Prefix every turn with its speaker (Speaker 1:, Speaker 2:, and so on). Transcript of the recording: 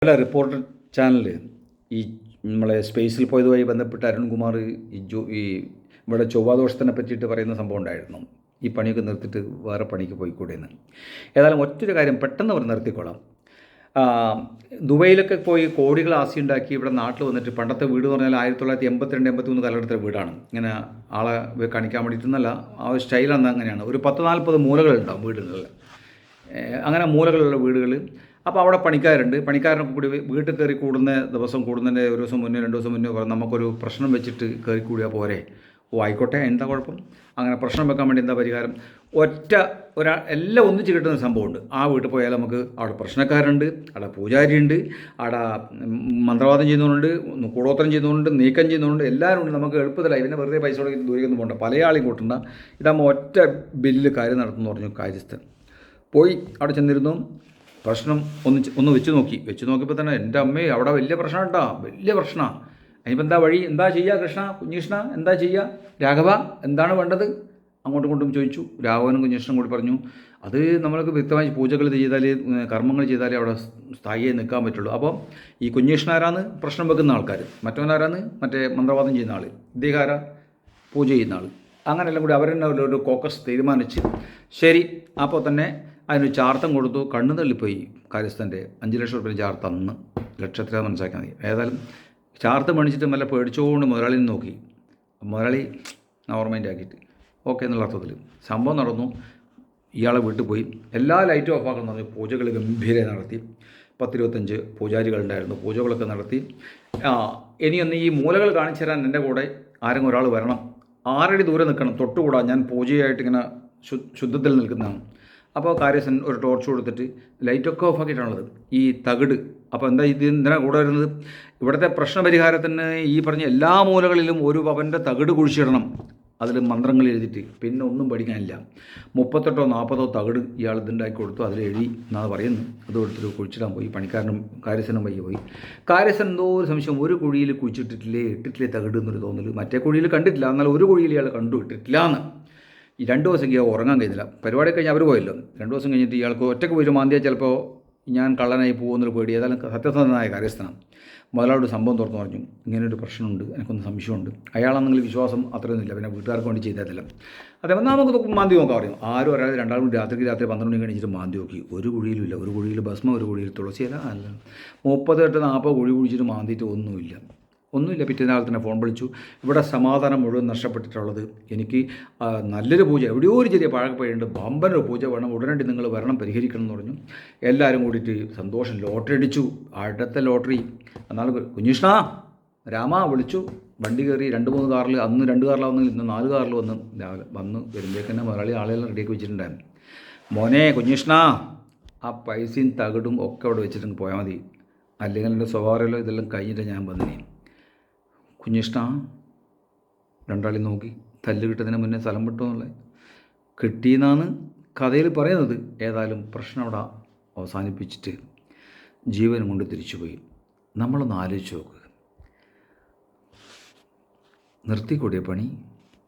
Speaker 1: അല്ല, reporter channel ഈ നമ്മളെ സ്പേസിൽ പോയതുമായി ബന്ധപ്പെട്ട് അരുൺകുമാർ ഈ ഇവിടെ ചൊവ്വാദോഷത്തിനെ പറ്റിയിട്ട് പറയുന്ന സംഭവം ഉണ്ടായിരുന്നു. ഈ പണിയൊക്കെ നിർത്തിയിട്ട് വേറെ പണിക്ക് പോയിക്കൂടെയെന്ന്. ഏതായാലും ഒറ്റൊരു കാര്യം പെട്ടെന്ന് അവർ നിർത്തിക്കോളാം. ദുബൈയിലൊക്കെ പോയി കോടികൾ ആസ്തിയുണ്ടാക്കി ഇവിടെ നാട്ടിൽ വന്നിട്ട് പണ്ടത്തെ വീട് എന്ന് പറഞ്ഞാൽ 1982-83 കാലഘട്ടത്തിലെ വീടാണ്. ഇങ്ങനെ ആളെ കാണിക്കാൻ വേണ്ടിയിട്ടൊന്നല്ല, ആ ഒരു സ്റ്റൈലാണ് അങ്ങനെയാണ്. ഒരു 10-40 മൂലകളുണ്ടാവും വീടുകളിൽ. അങ്ങനെ മൂലകളുള്ള വീടുകൾ. അപ്പോൾ അവിടെ പണിക്കാരുണ്ട്. പണിക്കാരനൊക്കെ കൂടി വീട്ടിൽ കയറി കൂടുന്നതിൻ്റെ ഒരു ദിവസം മുന്നേ 2 ദിവസം മുന്നേ പറഞ്ഞ് നമുക്കൊരു പ്രശ്നം വെച്ചിട്ട് കയറി കൂടിയാൽ പോരെ. ആയിക്കോട്ടെ, എന്താ കുഴപ്പം. അങ്ങനെ പ്രശ്നം വെക്കാൻ വേണ്ടി എന്താ പരിഹാരം? എല്ലാം ഒന്നിച്ച് കിട്ടുന്ന സംഭവമുണ്ട്. ആ വീട്ടിൽ പോയാൽ നമുക്ക് അവിടെ പ്രശ്നക്കാരുണ്ട്, അവിടെ പൂജാരിയുണ്ട്, അവിടെ മന്ത്രവാദം ചെയ്യുന്നവരുണ്ട്, കൂടോത്രം ചെയ്യുന്നവരുണ്ട്, നീക്കം ചെയ്യുന്നവരുണ്ട്, എല്ലാവരും ഉണ്ട്. നമുക്ക് എളുപ്പത്തിലായി. പിന്നെ വെറുതെ പൈസ കൊടുത്ത് ദൂരേക്കൊന്നും പോകണ്ട, പല ആളെയും കൂട്ടണ്ട. ഇതാകുമ്പോൾ ഒറ്റ ബില്ല് കാര്യം നടത്തുമെന്ന് പറഞ്ഞു കാര്യസ്ഥൻ. പോയി അവിടെ ചെന്നിരുന്നു. പ്രശ്നം ഒന്ന് വെച്ച് നോക്കിയപ്പോൾ തന്നെ എൻ്റെ അമ്മേ അവിടെ വലിയ പ്രശ്നം കേട്ടോ, വലിയ പ്രശ്നമാണ്. അതിനിപ്പോൾ എന്താ വഴി, എന്താ ചെയ്യുക കുഞ്ഞികൃഷ്ണ എന്താ ചെയ്യുക, രാഘവ എന്താണ് വേണ്ടത്, അങ്ങോട്ടും ഇങ്ങോട്ടും ചോദിച്ചു. രാഘവനും കുഞ്ഞികൃഷ്ണനും കൂടി പറഞ്ഞു, അത് നമ്മൾക്ക് വ്യക്തമായി പൂജകൾ ചെയ്താൽ, കർമ്മങ്ങൾ ചെയ്താലേ അവിടെ സ്ഥായിയായി നിൽക്കാൻ പറ്റുള്ളൂ. അപ്പോൾ ഈ കുഞ്ഞികൃഷ്ണനാരാന്ന് പ്രശ്നം വെക്കുന്ന ആൾക്കാർ, മറ്റവനാരാന്ന് മറ്റേ മന്ത്രവാദം ചെയ്യുന്ന ആൾ, ഇദ്ദേഹാര പൂജ ചെയ്യുന്ന ആൾ. അങ്ങനെയെല്ലാം കൂടി അവരെന്നെ ഒരു കോക്കസ് തീരുമാനിച്ച് ശരി. അപ്പോൾ തന്നെ അതിനൊരു ചാർത്തം കൊടുത്തു. കണ്ണു തള്ളിപ്പോയി കാര്യസ്ഥൻ്റെ. 5 ലക്ഷം റുപ്യ ചാർത്ത് അന്ന്, ലക്ഷത്തിലാണ് മനസ്സിലാക്കിയാൽ മതി. ഏതായാലും ചാർത്ത് മേടിച്ചിട്ട് നല്ല പേടിച്ചുകൊണ്ട് മുതലാളിനെ നോക്കി. മുതലാളി നോർമൈൻഡ് ആക്കിയിട്ട് ഓക്കെ എന്നുള്ള അർത്ഥത്തിൽ സംഭവം നടന്നു. ഇയാളെ വീട്ടിൽ പോയി എല്ലാ ലൈറ്റും ഓഫാക്കണം പറഞ്ഞു. പൂജകൾ ഗംഭീരമായി നടത്തി. 10-25 പൂജാരികളുണ്ടായിരുന്നു. പൂജകളൊക്കെ നടത്തി. ഇനിയൊന്ന് ഈ മൂലകൾ കാണിച്ചു തരാൻ എൻ്റെ കൂടെ ആരെങ്കിലും ഒരാൾ വരണം. 6 അടി ദൂരെ നിൽക്കണം, തൊട്ടുകൂടാ. ഞാൻ പൂജയായിട്ട് ഇങ്ങനെ ശുദ്ധത്തിൽ നിൽക്കുന്നതാണ്. അപ്പോൾ കാര്യസ്ഥൻ ഒരു ടോർച്ച് കൊടുത്തിട്ട് ലൈറ്റൊക്കെ ഓഫാക്കിയിട്ടാണുള്ളത്. ഈ തകിട്. അപ്പോൾ എന്താ ഇത് എന്തിനാ കൂടെ വരുന്നത്? ഇവിടുത്തെ പ്രശ്നപരിഹാരത്തിന് ഈ പറഞ്ഞ എല്ലാ മൂലകളിലും ഒരു പവൻ്റെ തകിട് കുഴിച്ചിടണം. അതിൽ മന്ത്രങ്ങൾ എഴുതിയിട്ട്. പിന്നെ ഒന്നും പഠിക്കാനില്ല. 38-40 തകിട് ഇയാൾ ഇതുണ്ടാക്കി കൊടുത്തു. അതിൽ എഴുതി എന്നാണ് പറയുന്നത്. അത് കൊടുത്തിട്ട് കുഴിച്ചിടാൻ പോയി. പണിക്കാരനും കാര്യസ്ഥനും വയ്യ പോയി. കാര്യസ്ഥൻ എന്തോ ഒരു സംശയം, ഒരു കുഴിയിൽ ഇട്ടിട്ടില്ലേ തകിട് എന്നൊരു തോന്നൽ. മറ്റേ കുഴിയിൽ കണ്ടിട്ടില്ല, എന്നാൽ ഒരു കുഴിയിൽ ഇയാൾ കണ്ടു ഇട്ടിട്ടില്ല എന്ന്. ഈ 2 ദിവസം ഉറങ്ങാൻ കഴിഞ്ഞില്ല. പരിപാടി കഴിഞ്ഞ് അവർ പോയല്ലോ. 2 ദിവസം കഴിഞ്ഞിട്ട് ഇയാൾക്ക് ഒറ്റയ്ക്ക് പോയിട്ട് മാന്തിയാൽ ചിലപ്പോൾ ഞാൻ കള്ളനായി പോകുന്നൊരു പേടി. ഏതായാലും സത്യസന്ധനായ കാര്യസ്ഥനാണ്. മുതലാളോട് സംഭവം തുറന്നു പറഞ്ഞു, ഇങ്ങനെയൊരു പ്രശ്നമുണ്ട്, എനിക്കൊന്ന് സംശയമുണ്ട്. അയാളാണെങ്കിൽ വിശ്വാസം അത്രയൊന്നുമില്ല, പിന്നെ വീട്ടുകാർക്ക് വേണ്ടി ചെയ്തതില്ല. അതേപോലെ നമുക്ക് മാന്തി നോക്കാൻ പറയും. ആരും ഒരാൾ 2 കൂടി രാത്രി 12 മണി കഴിഞ്ഞിട്ട് മാന്തി നോക്കി. ഒരു കുഴിയിലും ഇല്ല. ഒരു കുഴിയിൽ ഭസ്മം, ഒരു കുഴിയിൽ തുളസിയില, അല്ല 38-40 കുഴി കുഴിച്ചിട്ട് മാന്തിയിട്ട് ഒന്നുമില്ല. പിറ്റേന്നാൾ തന്നെ ഫോൺ വിളിച്ചു. ഇവിടെ സമാധാനം മുഴുവൻ നഷ്ടപ്പെട്ടിട്ടുള്ളത്. എനിക്ക് നല്ലൊരു പൂജ, എവിടെയോ ഒരു ചെറിയ പഴക്കപ്പഴുണ്ട്, ബമ്പനൊരു പൂജ വേണം, ഉടനടി നിങ്ങൾ വരണം, പരിഹരിക്കണം എന്ന് പറഞ്ഞു. എല്ലാവരും കൂടിയിട്ട് സന്തോഷം ലോട്ടറി അടിച്ചു. അടുത്ത ലോട്ടറി എന്നാൽ കുഞ്ഞിഷ്ണ രാമ വിളിച്ചു. വണ്ടി കയറി 2-3 കാറിൽ, അന്ന് 2 കാറിലാവുന്നെങ്കിൽ ഇന്ന് 4 കാറിൽ രാവിലെ വരുമ്പോഴേക്ക് തന്നെ മുതലാളി ആളുകളെല്ലാം റെഡിയാക്കി വെച്ചിട്ടുണ്ടായിരുന്നു. മോനെ കുഞ്ഞിഷ്ണ, ആ പൈസയും തകിടും ഒക്കെ അവിടെ വെച്ചിട്ട് പോയാൽ മതി, അല്ലെങ്കിൽ എൻ്റെ സ്വഭാവമല്ലോ ഇതെല്ലാം കഴിഞ്ഞിട്ട് ഞാൻ വന്നേ. കുഞ്ഞിഷ്ണ രണ്ടാളി നോക്കി. തല്ല് കിട്ടുന്നതിന് മുന്നേ സ്ഥലം വിട്ടു എന്നുള്ളത് കിട്ടിയെന്നാണ് കഥയിൽ പറയുന്നത്. ഏതായാലും പ്രശ്നം അവിടെ അവസാനിപ്പിച്ചിട്ട് ജീവനും കൊണ്ട് തിരിച്ചുപോയി. നമ്മളൊന്ന് ആലോചിച്ച് നോക്കുക. നിർത്തിക്കൂടിയ പണി.